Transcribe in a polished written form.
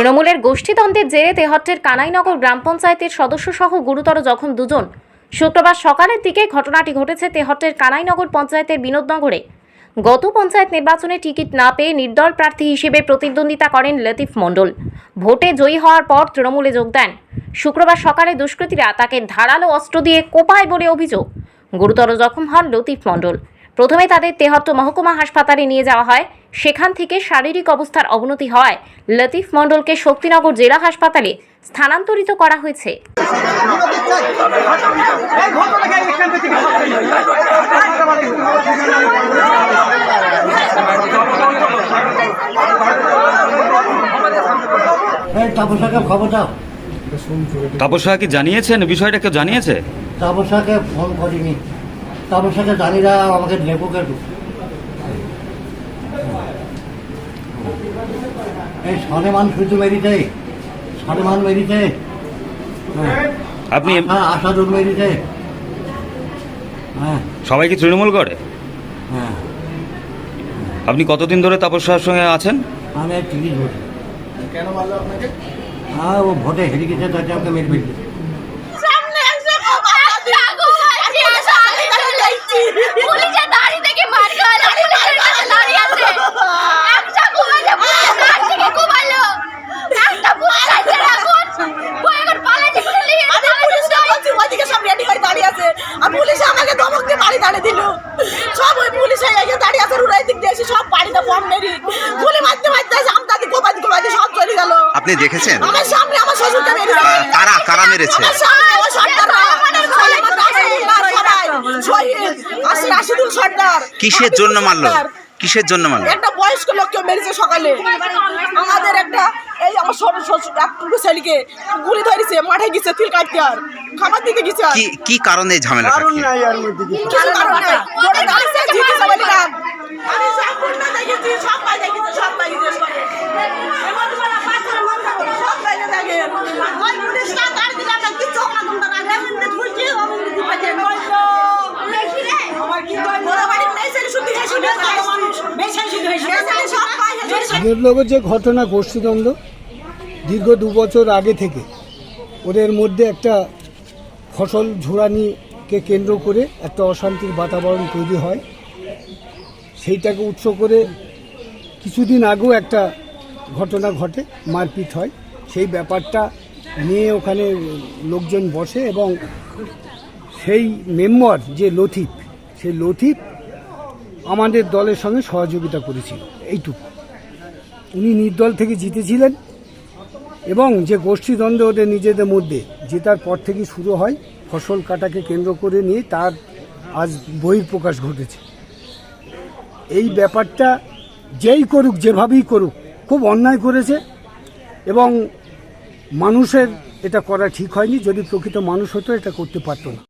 তৃণমূলের গোষ্ঠীদ্বন্দ্বের জেরে তেহট্টের কানাইনগর গ্রাম পঞ্চায়েতের সদস্য সহ গুরুতর জখম দুজন। শুক্রবার সকালের দিকে ঘটনাটি ঘটেছে তেহট্টের কানাইনগর পঞ্চায়েতের বিনোদনগরে। গত পঞ্চায়েত নির্বাচনে টিকিট না পেয়ে নির্দল প্রার্থী হিসেবে প্রতিদ্বন্দ্বিতা করেন লতিফ মণ্ডল। ভোটে জয়ী হওয়ার পর তৃণমূলে যোগ দেন। শুক্রবার সকালে দুষ্কৃতীরা তাকে ধারালো অস্ত্র দিয়ে কোপায় বলে অভিযোগ। গুরুতর জখম হন লতিফ মণ্ডল। প্রথমে তাদের তেহট্ট মহকুমা হাসপাতালে নিয়ে যাওয়া হয়। সেখান থেকে শারীরিক অবস্থার অবনতি হওয়ায় লতিফ মণ্ডলকে শক্তিনগর জেলা হাসপাতালে স্থানান্তরিত করা হয়েছে। তাপসা কি জানিয়েছেন বিষয়টা? কেউ জানিয়েছে? তাপসাকে ফোন করিনি। তাপসাকে জানিরা আমাকে লেখকের এই সলেমান শুধু মেরিতে, সলেমান মেরিতে, আপনি আসাদুল মেরিতে। হ্যাঁ, সবাই কি তৃণমূল করে? হ্যাঁ। আপনি কতদিন ধরে তাপসার সঙ্গে আছেন? আমি 30 বছর। কেন মারলো আপনাকে? হ্যাঁ, ও ভোটে হেরে গেছে, তাতে আমাকে মেরে ফেলছে। আপনি দেখেছেন? আমার সামনে আমার শ্বশুরকে মেরেছে। কারা মেরেছে? রাশিদুল সর্দার। কিসের জন্য মারলো? কিসের জন্য মারলো? একটা বয়স্ক লোককে মেরেছে সকালে। আমাদের একটা এই আমার শ্বশুর একটু ছেলেকে গুলি ধরেছে, মাঠে গেছে তিল কাটতে আর খাবার দিতে গেছে। কি কারণে ঝামেলা? কারণ নাই আর মধ্যে কি কিছু কারণ নাই। ওটা গালিছে জিতেছে বলে না। আমি সম্পূর্ণ দেখেছি, সব পাই দেখেছি, সব পাই জিজ্ঞেস করে। এমন বলা পাথর মন করে সব পাই দেখে। ওই পুলিশটা তার দিলা না কি চোখ না তোমরা না এমনি ঠুলছি ওমন দিতে পারে বলছো। দেখি রে আমার কি কই বড় বাড়ি নাই ছেলে শুদ্ধি খাই শুদ্ধি খাই মানুষ বেশি শুদ্ধি হয় সব পাই বিপ্লবের যে ঘটনা গোষ্ঠীদ্বন্দ্ব দীর্ঘ 2 বছর আগে থেকে ওদের মধ্যে একটা ফসল ঝোড়ানিকে কেন্দ্র করে একটা অশান্তির বাতাবরণ তৈরি হয়। সেইটাকে উৎস করে কিছুদিন আগেও একটা ঘটনা ঘটে, মারপিট হয়। সেই ব্যাপারটা নিয়ে ওখানে লোকজন বসে এবং সেই মেম্বার যে লতিফ, সেই লতিফ আমাদের দলের সঙ্গে সহযোগিতা করেছিল। এইটুকু উনি নির্দল থেকে জিতেছিলেন এবং যে গোষ্ঠীদ্বন্দ্ব ওদের নিজেদের মধ্যে জেতার পর থেকে শুরু হয়, ফসল কাটাকে কেন্দ্র করে নিয়ে তার আজ বহিঃপ্রকাশ ঘটেছে। এই ব্যাপারটা যেই করুক, যেভাবেই করুক, খুব অন্যায় করেছে এবং মানুষের এটা করা ঠিক হয়নি। যদি প্রকৃত মানুষ হতো এটা করতে পারতো না।